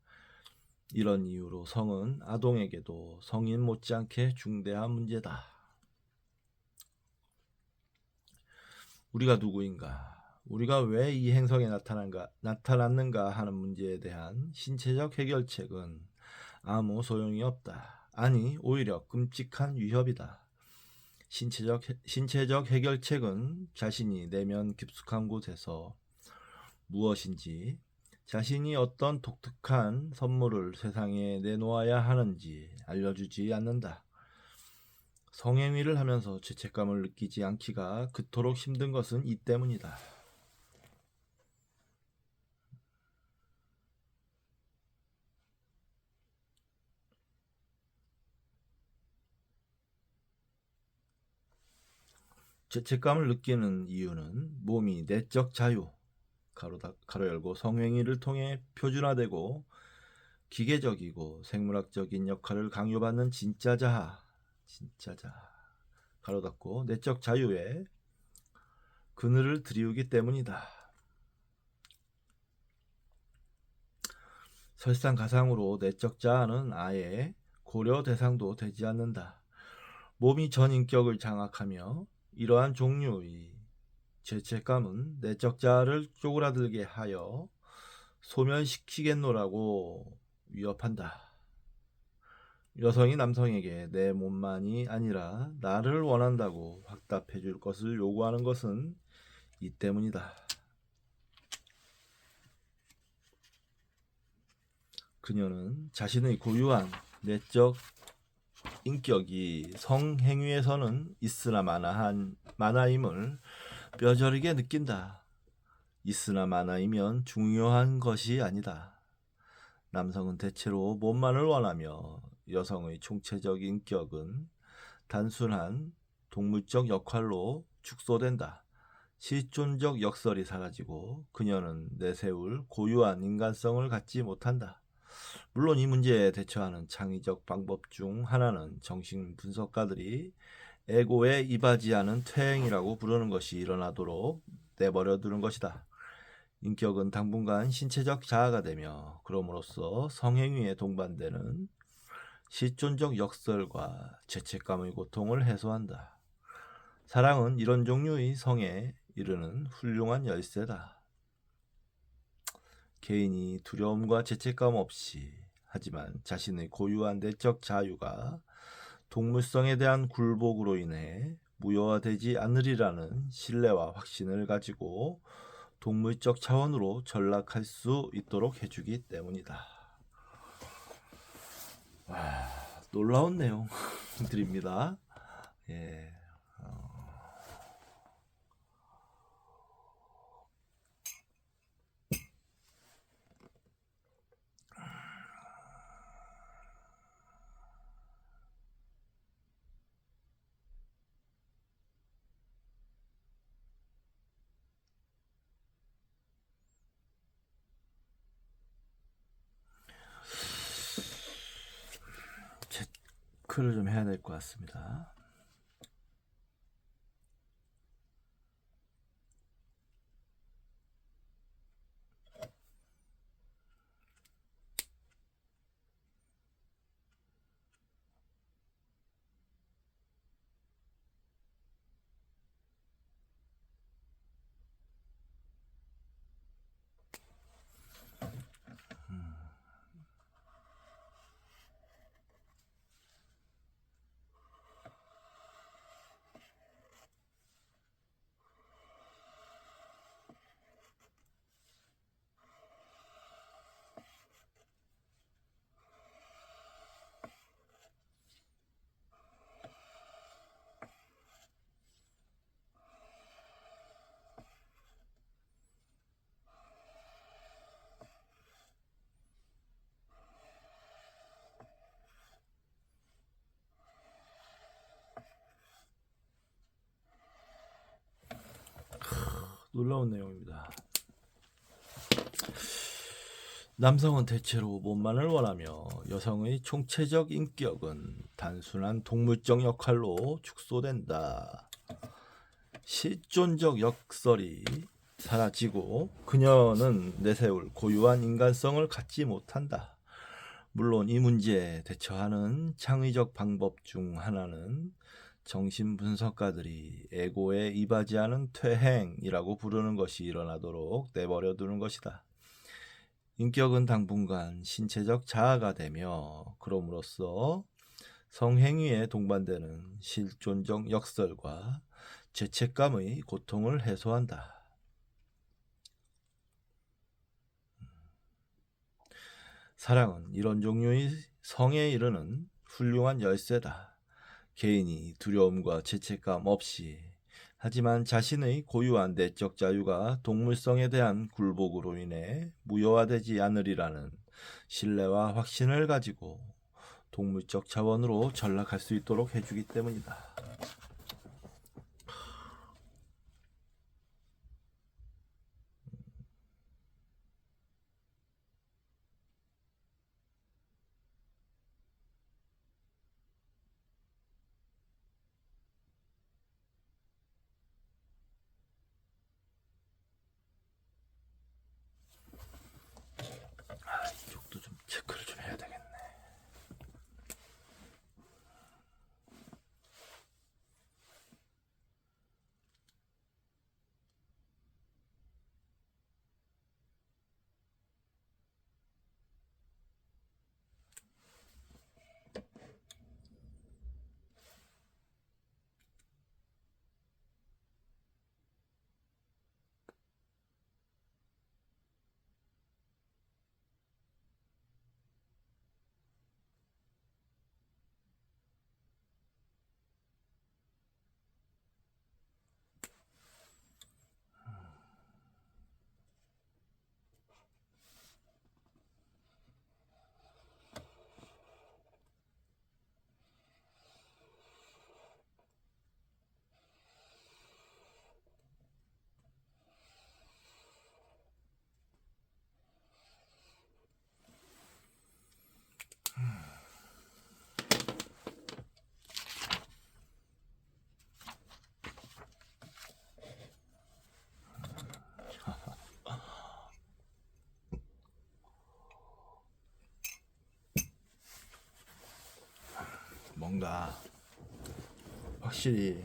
이런 이유로 성은 아동에게도 성인 못지않게 중대한 문제다. 우리가 누구인가? 우리가 왜 이 행성에 나타났는가 하는 문제에 대한 신체적 해결책은 아무 소용이 없다. 아니, 오히려 끔찍한 위협이다. 신체적 해결책은 자신이 내면 깊숙한 곳에서 무엇인지, 자신이 어떤 독특한 선물을 세상에 내놓아야 하는지 알려주지 않는다. 성행위를 하면서 죄책감을 느끼지 않기가 그토록 힘든 것은 이 때문이다. 죄책감을 느끼는 이유는 몸이 내적 자유, 가로 열고 성행위를 통해 표준화되고 기계적이고 생물학적인 역할을 강요받는 진짜 자아, 가로 닫고 내적 자유에 그늘을 들이우기 때문이다. 설상가상으로 내적 자아는 아예 고려 대상도 되지 않는다. 몸이 전인격을 장악하며 이러한 종류의 죄책감은 내적 자아를 쪼그라들게 하여 소멸시키겠노라고 위협한다. 여성이 남성에게 내 몸만이 아니라 나를 원한다고 확답해 줄 것을 요구하는 것은 이 때문이다. 그녀는 자신의 고유한 내적 인격이 성행위에서는 있으나 마나임을 뼈저리게 느낀다. 있으나 마나이면 중요한 것이 아니다. 남성은 대체로 몸만을 원하며 여성의 총체적 인격은 단순한 동물적 역할로 축소된다. 실존적 역설이 사라지고 그녀는 내세울 고유한 인간성을 갖지 못한다. 물론 이 문제에 대처하는 창의적 방법 중 하나는 정신분석가들이 에고에 이바지하는 퇴행이라고 부르는 것이 일어나도록 내버려 두는 것이다. 인격은 당분간 신체적 자아가 되며 그럼으로써 성행위에 동반되는 실존적 역설과 죄책감의 고통을 해소한다. 사랑은 이런 종류의 성에 이르는 훌륭한 열쇠다. 개인이 두려움과 죄책감 없이 하지만 자신의 고유한 내적 자유가 동물성에 대한 굴복으로 인해 무효화되지 않으리라는 신뢰와 확신을 가지고 동물적 차원으로 전락할 수 있도록 해주기 때문이다. 놀라운 내용들입니다. 예. 체크를 좀 해야 될 것 같습니다. 놀라운 내용입니다. 남성은 대체로 몸만을 원하며 여성의 총체적 인격은 단순한 동물적 역할로 축소된다. 실존적 역설이 사라지고 그녀는 내세울 고유한 인간성을 갖지 못한다. 물론 이 문제에 대처하는 창의적 방법 중 하나는 정신분석가들이 에고에 이바지하는 퇴행이라고 부르는 것이 일어나도록 내버려 두는 것이다. 인격은 당분간 신체적 자아가 되며 그럼으로써 성행위에 동반되는 실존적 역설과 죄책감의 고통을 해소한다. 사랑은 이런 종류의 성에 이르는 훌륭한 열쇠다. 개인이 두려움과 죄책감 없이 하지만 자신의 고유한 내적 자유가 동물성에 대한 굴복으로 인해 무효화되지 않으리라는 신뢰와 확신을 가지고 동물적 차원으로 전락할 수 있도록 해주기 때문이다. 이쪽도 좀 체크를 좀 해야 되겠네. 뭔가 확실히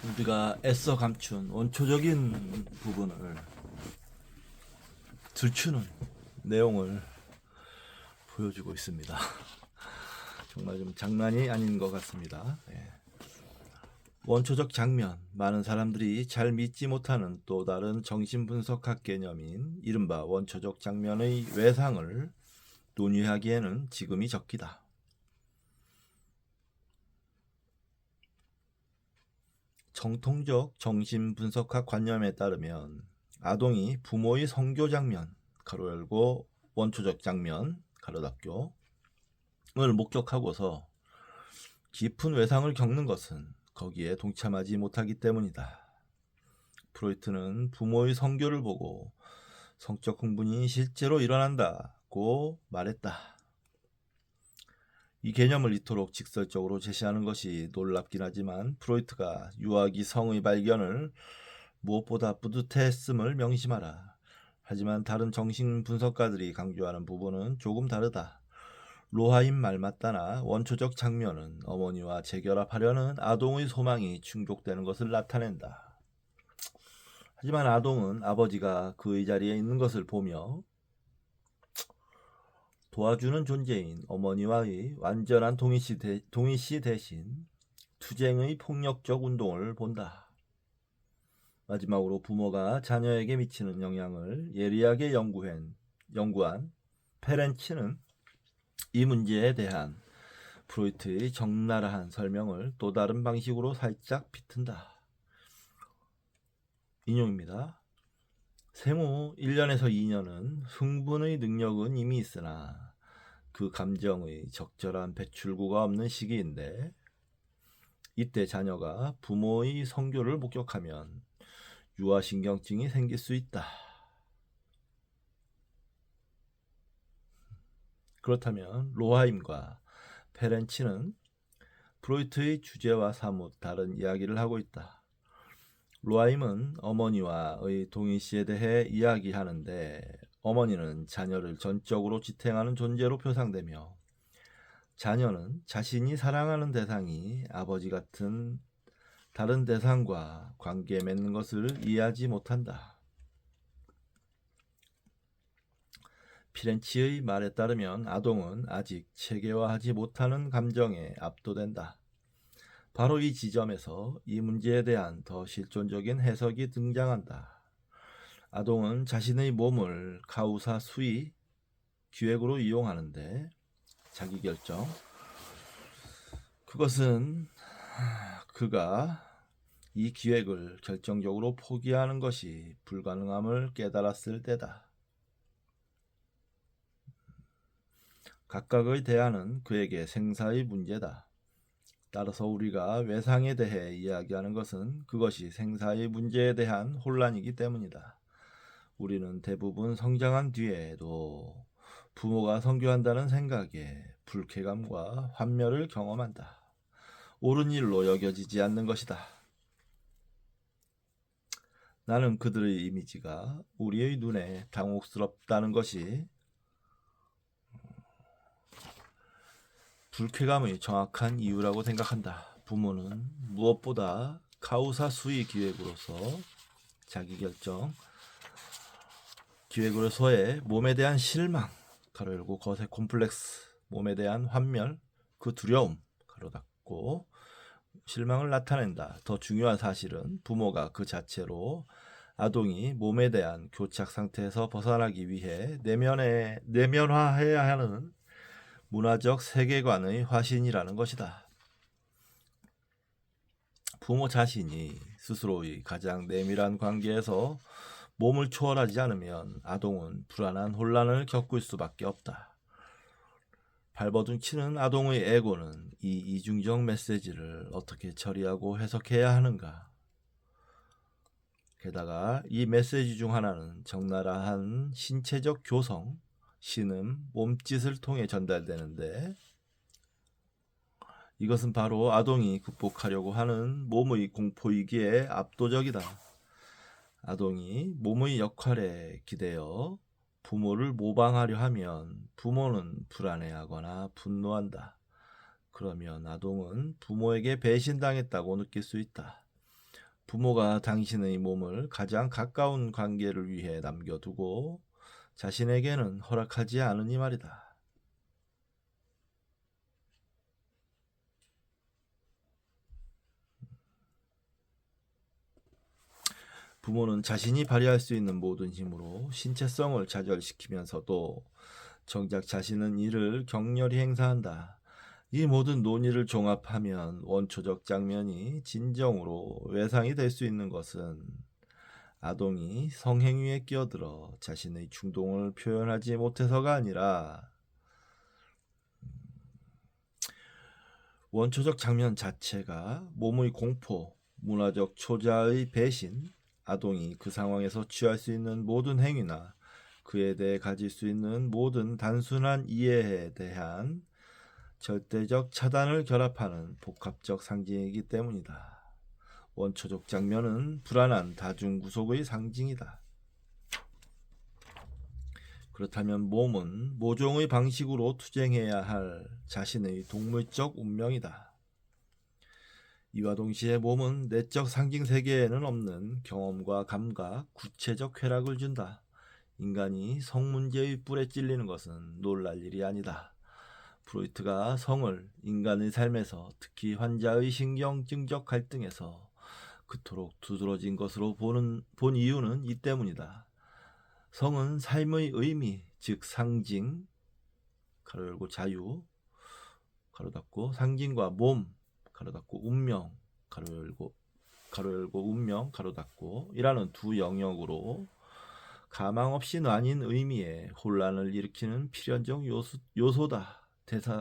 우리가 애써 감춘 원초적인 부분을 들추는 내용을 보여주고 있습니다. 정말 좀 장난이 아닌 것 같습니다. 예. 원초적 장면, 많은 사람들이 잘 믿지 못하는 또 다른 정신분석학 개념인 이른바 원초적 장면의 외상을 논의하기에는 지금이 적기다. 정통적 정신분석학 관념에 따르면 아동이 부모의 성교 장면, 가로 열고 원초적 장면, 가로 닫고를 목격하고서 깊은 외상을 겪는 것은 거기에 동참하지 못하기 때문이다. 프로이트는 부모의 성교를 보고 성적 흥분이 실제로 일어난다고 말했다. 이 개념을 이토록 직설적으로 제시하는 것이 놀랍긴 하지만 프로이트가 유아기 성의 발견을 무엇보다 뿌듯했음을 명심하라. 하지만 다른 정신분석가들이 강조하는 부분은 조금 다르다. 로하임 말 맞다나 원초적 장면은 어머니와 재결합하려는 아동의 소망이 충족되는 것을 나타낸다. 하지만 아동은 아버지가 그의 자리에 있는 것을 보며 도와주는 존재인 어머니와의 완전한 동의시 대신 투쟁의 폭력적 운동을 본다. 마지막으로 부모가 자녀에게 미치는 영향을 예리하게 연구한 페렌치는 이 문제에 대한 프로이트의 적나라한 설명을 또 다른 방식으로 살짝 비튼다. 인용입니다. 생후 1년에서 2년은 흥분의 능력은 이미 있으나 그 감정의 적절한 배출구가 없는 시기인데 이때 자녀가 부모의 성교를 목격하면 유아신경증이 생길 수 있다. 그렇다면 로하임과 페렌치는 프로이트의 주제와 사뭇 다른 이야기를 하고 있다. 로하임은 어머니와의 동의시에 대해 이야기하는데 어머니는 자녀를 전적으로 지탱하는 존재로 표상되며 자녀는 자신이 사랑하는 대상이 아버지 같은 다른 대상과 관계 맺는 것을 이해하지 못한다. 피렌치의 말에 따르면 아동은 아직 체계화하지 못하는 감정에 압도된다. 바로 이 지점에서 이 문제에 대한 더 실존적인 해석이 등장한다. 아동은 자신의 몸을 카우사 수의 기획으로 이용하는데 자기결정, 그것은 그가 이 기획을 결정적으로 포기하는 것이 불가능함을 깨달았을 때다. 각각의 대안은 그에게 생사의 문제다. 따라서 우리가 외상에 대해 이야기하는 것은 그것이 생사의 문제에 대한 혼란이기 때문이다. 우리는 대부분 성장한 뒤에도 부모가 성교한다는 생각에 불쾌감과 환멸을 경험한다. 옳은 일로 여겨지지 않는 것이다. 나는 그들의 이미지가 우리의 눈에 당혹스럽다는 것이 불쾌감의 정확한 이유라고 생각한다. 부모는 무엇보다 카우사 수의 기획으로서 자기결정, 기획으로서의 몸에 대한 실망, 가로 열고 거세 콤플렉스, 몸에 대한 환멸, 그 두려움, 가로 닫고 실망을 나타낸다. 더 중요한 사실은 부모가 그 자체로 아동이 몸에 대한 교착 상태에서 벗어나기 위해 내면화해야 하는 문화적 세계관의 화신이라는 것이다. 부모 자신이 스스로의 가장 내밀한 관계에서 몸을 초월하지 않으면 아동은 불안한 혼란을 겪을 수밖에 없다. 발버둥 치는 아동의 에고는 이 이중적 메시지를 어떻게 처리하고 해석해야 하는가? 게다가 이 메시지 중 하나는 적나라한 신체적 교성, 신음, 몸짓을 통해 전달되는데 이것은 바로 아동이 극복하려고 하는 몸의 공포이기에 압도적이다. 아동이 몸의 역할에 기대어 부모를 모방하려 하면 부모는 불안해하거나 분노한다. 그러면 아동은 부모에게 배신당했다고 느낄 수 있다. 부모가 당신의 몸을 가장 가까운 관계를 위해 남겨두고 자신에게는 허락하지 않으니 말이다. 부모는 자신이 발휘할 수 있는 모든 힘으로 신체성을 좌절시키면서도 정작 자신은 이를 격렬히 행사한다. 이 모든 논의를 종합하면 원초적 장면이 진정으로 외상이 될 수 있는 것은 아동이 성행위에 끼어들어 자신의 충동을 표현하지 못해서가 아니라 원초적 장면 자체가 몸의 공포, 문화적 초자의 배신, 아동이 그 상황에서 취할 수 있는 모든 행위나 그에 대해 가질 수 있는 모든 단순한 이해에 대한 절대적 차단을 결합하는 복합적 상징이기 때문이다. 원초적 장면은 불안한 다중구속의 상징이다. 그렇다면 몸은 모종의 방식으로 투쟁해야 할 자신의 동물적 운명이다. 이와 동시에 몸은 내적 상징 세계에는 없는 경험과 감각, 구체적 쾌락을 준다. 인간이 성 문제의 뿔에 찔리는 것은 놀랄 일이 아니다. 프로이트가 성을 인간의 삶에서 특히 환자의 신경증적 갈등에서 그토록 두드러진 것으로 본 이유는 이 때문이다. 성은 삶의 의미, 즉 상징, 가로 열고 자유, 가로 닫고 상징과 몸, 가로 닫고 운명, 가로 열고 운명, 가로 닫고 이라는 두 영역으로 가망 없이 나뉜 의미의 혼란을 일으키는 필연적 요소다.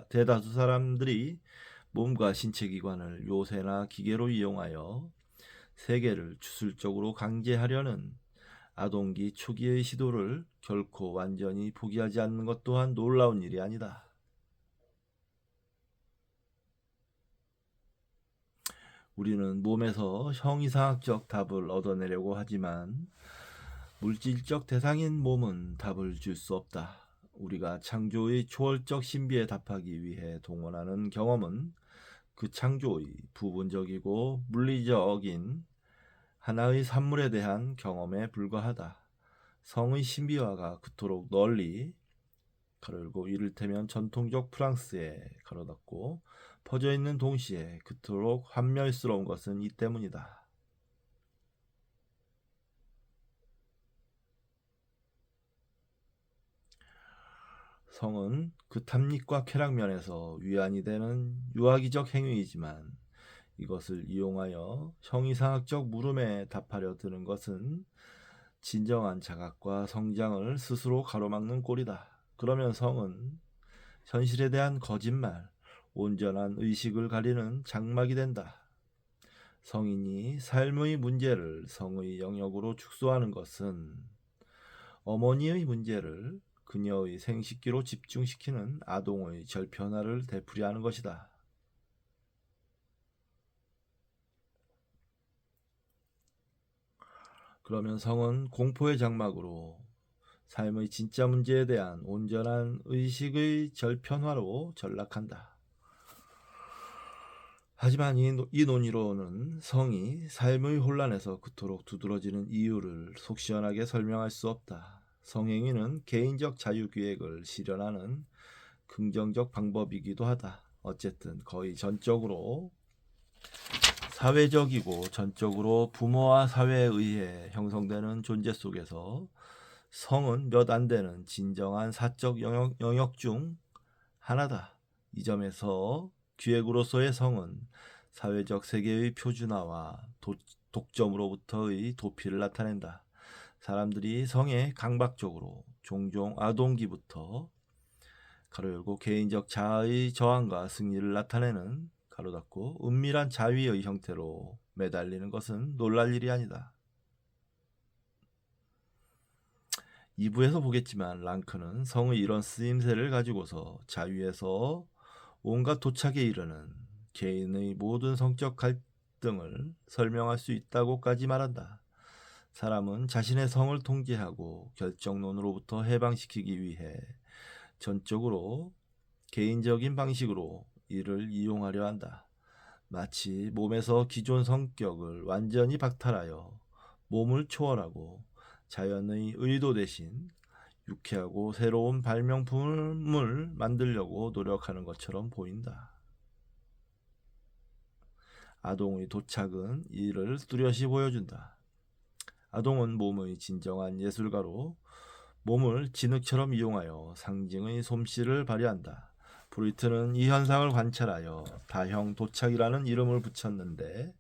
대다수 사람들이 몸과 신체 기관을 요새나 기계로 이용하여 세계를 주술적으로 강제하려는 아동기 초기의 시도를 결코 완전히 포기하지 않는 것 또한 놀라운 일이 아니다. 우리는 몸에서 형이상학적 답을 얻어내려고 하지만 물질적 대상인 몸은 답을 줄 수 없다. 우리가 창조의 초월적 신비에 답하기 위해 동원하는 경험은 그 창조의 부분적이고 물리적인 하나의 산물에 대한 경험에 불과하다. 성의 신비화가 그토록 널리 가로 열고 이를테면 전통적 프랑스에 가로 닫고 퍼져 있는 동시에 그토록 환멸스러운 것은 이 때문이다. 성은 그 탐닉과 쾌락 면에서 위안이 되는 유아기적 행위이지만 이것을 이용하여 형이상학적 물음에 답하려 드는 것은 진정한 자각과 성장을 스스로 가로막는 꼴이다. 그러면 성은 현실에 대한 거짓말, 온전한 의식을 가리는 장막이 된다. 성인이 삶의 문제를 성의 영역으로 축소하는 것은 어머니의 문제를 그녀의 생식기로 집중시키는 아동의 절편화를 되풀이하는 것이다. 그러면 성은 공포의 장막으로 삶의 진짜 문제에 대한 온전한 의식의 절편화로 전락한다. 하지만 이 논의로는 성이 삶의 혼란에서 그토록 두드러지는 이유를 속 시원하게 설명할 수 없다. 성행위는 개인적 자유기획을 실현하는 긍정적 방법이기도 하다. 어쨌든 거의 전적으로 사회적이고 전적으로 부모와 사회에 의해 형성되는 존재 속에서 성은 몇 안 되는 진정한 사적 영역 중 하나다. 이 점에서 기획으로서의 성은 사회적 세계의 표준화와 독점으로부터의 도피를 나타낸다. 사람들이 성에 강박적으로 종종 아동기부터 가로 열고 개인적 자아의 저항과 승리를 나타내는 가로 닫고 은밀한 자위의 형태로 매달리는 것은 놀랄 일이 아니다. 2부에서 보겠지만 랑크는 성의 이런 쓰임새를 가지고서 자위에서 온갖 도착에 이르는 개인의 모든 성적 갈등을 설명할 수 있다고까지 말한다. 사람은 자신의 성을 통제하고 결정론으로부터 해방시키기 위해 전적으로 개인적인 방식으로 이를 이용하려 한다. 마치 몸에서 기존 성격을 완전히 박탈하여 몸을 초월하고 자연의 의도 대신 유쾌하고 새로운 발명품을 만들려고 노력하는 것처럼 보인다. 아동의 도착은 이를 뚜렷이 보여준다. 아동은 몸의 진정한 예술가로 몸을 진흙처럼 이용하여 상징의 솜씨를 발휘한다. 브루이트는 이 현상을 관찰하여 다형 도착이라는 이름을 붙였는데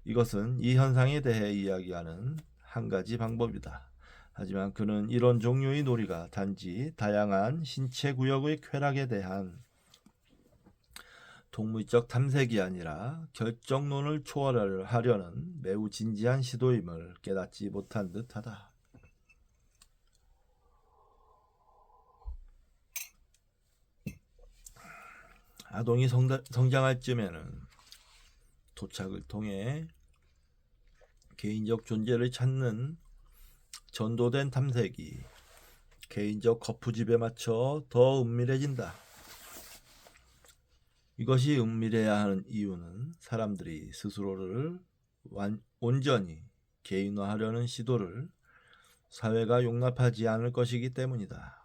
이것은 이 현상에 대해 이야기하는 한 가지 방법이다. 하지만 그는 이런 종류의 놀이가 단지 다양한 신체 구역의 쾌락에 대한 동물적 탐색이 아니라 결정론을 초월하려는 매우 진지한 시도임을 깨닫지 못한 듯하다. 아동이 성장할 즈음에는 도착을 통해 개인적 존재를 찾는 전도된 탐색이 개인적 거푸집에 맞춰 더 은밀해진다. 이것이 은밀해야 하는 이유는 사람들이 스스로를 온전히 개인화하려는 시도를 사회가 용납하지 않을 것이기 때문이다.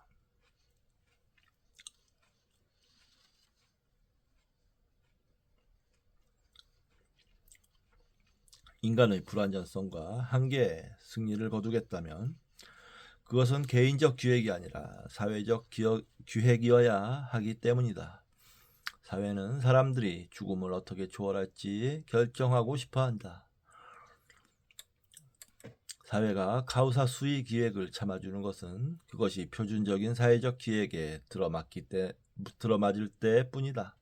인간의 불완전성과 한계에 승리를 거두겠다면 그것은 개인적 기획이 아니라 사회적 기획이어야 하기 때문이다. 사회는 사람들이 죽음을 어떻게 초월할지 결정하고 싶어한다. 사회가 카우사 수의 기획을 참아주는 것은 그것이 표준적인 사회적 기획에 들어맞을 때뿐이다.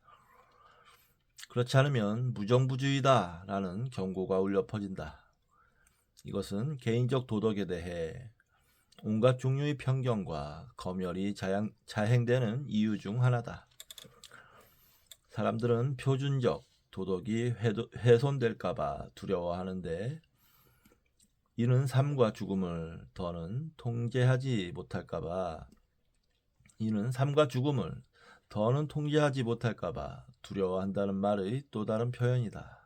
그렇지 않으면 무정부주의다 라는 경고가 울려 퍼진다. 이것은 개인적 도덕에 대해 온갖 종류의 편견과 검열이 자행되는 이유 중 하나다. 사람들은 표준적 도덕이 훼손될까봐 두려워하는데 이는 삶과 죽음을 더는 통제하지 못할까봐 이는 삶과 죽음을 더는 통제하지 못할까봐 두려워한다는 말의 또 다른 표현이다.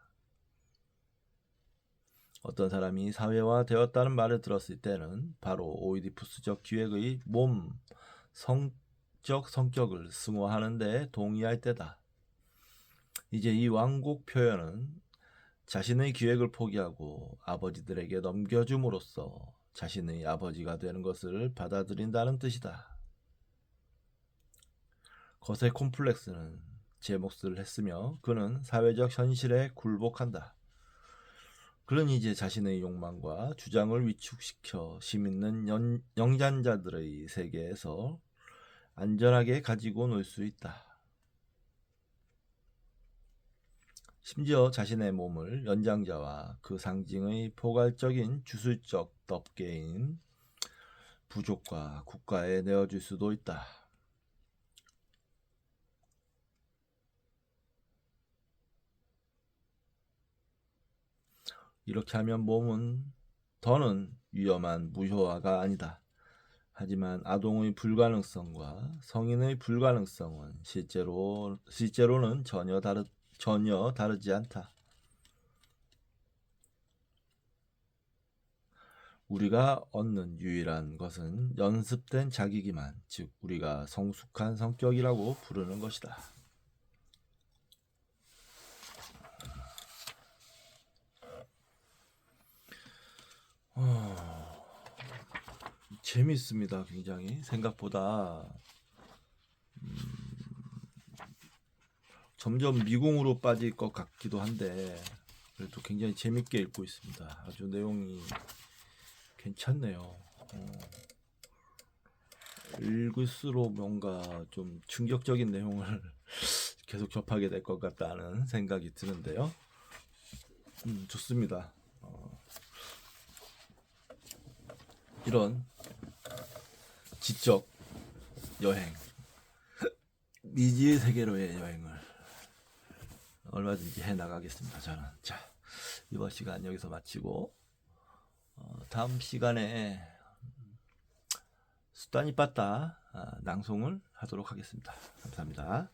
어떤 사람이 사회화되었다는 말을 들었을 때는 바로 오이디푸스적 기획의 몸, 성적 성격을 승화하는 데 동의할 때다. 이제 이 완곡 표현은 자신의 기획을 포기하고 아버지들에게 넘겨줌으로써 자신의 아버지가 되는 것을 받아들인다는 뜻이다. 거세 콤플렉스는 제 몫을 했으며 그는 사회적 현실에 굴복한다. 그는 이제 자신의 욕망과 주장을 위축시켜 힘있는 영잔자들의 세계에서 안전하게 가지고 놀 수 있다. 심지어 자신의 몸을 연장자와 그 상징의 포괄적인 주술적 덮개인 부족과 국가에 내어줄 수도 있다. 이렇게 하면 몸은 더는 위험한 무효화가 아니다. 하지만 아동의 불가능성과 성인의 불가능성은 실제로는 전혀 다르지 않다. 우리가 얻는 유일한 것은 연습된 자기기만, 즉 우리가 성숙한 성격이라고 부르는 것이다. 재밌습니다. 굉장히 생각보다 점점 미궁으로 빠질 것 같기도 한데 그래도 굉장히 재밌게 읽고 있습니다. 아주 내용이 괜찮네요. 읽을수록 뭔가 좀 충격적인 내용을 계속 접하게 될 것 같다는 생각이 드는데요. 좋습니다. 이런 지적 여행, 미지의 세계로의 여행을 얼마든지 해나가겠습니다. 저는. 자, 이번 시간 여기서 마치고 다음 시간에 수단이 빠따 낭송을 하도록 하겠습니다. 감사합니다.